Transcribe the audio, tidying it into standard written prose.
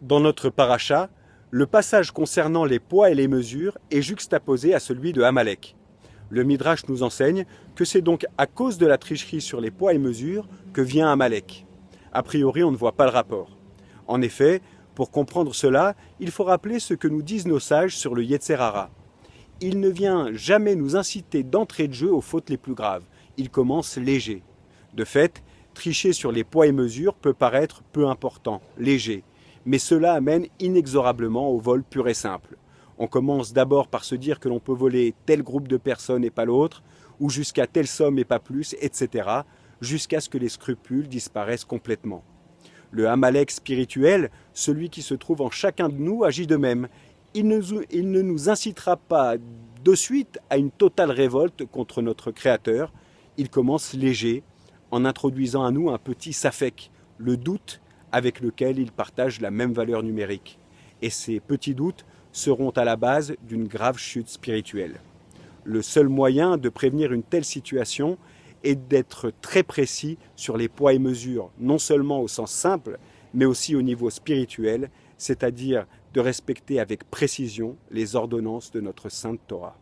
Dans notre paracha, le passage concernant les poids et les mesures est juxtaposé à celui de Amalek. Le Midrash nous enseigne que c'est donc à cause de la tricherie sur les poids et mesures que vient Amalek. A priori, on ne voit pas le rapport. En effet, pour comprendre cela, il faut rappeler ce que nous disent nos sages sur le Yetzer Hara. Il ne vient jamais nous inciter d'entrée de jeu aux fautes les plus graves. Il commence léger. De fait, tricher sur les poids et mesures peut paraître peu important, léger, mais cela amène inexorablement au vol pur et simple. On commence d'abord par se dire que l'on peut voler tel groupe de personnes et pas l'autre, ou jusqu'à telle somme et pas plus, etc., jusqu'à ce que les scrupules disparaissent complètement. Le Amalek spirituel, celui qui se trouve en chacun de nous, agit de même. Il ne nous incitera pas de suite à une totale révolte contre notre Créateur. Il commence léger, en introduisant à nous un petit safek, le doute avec lequel il partage la même valeur numérique. Et ces petits doutes seront à la base d'une grave chute spirituelle. Le seul moyen de prévenir une telle situation est d'être très précis sur les poids et mesures, non seulement au sens simple, mais aussi au niveau spirituel, c'est-à-dire de respecter avec précision les ordonnances de notre Sainte Torah.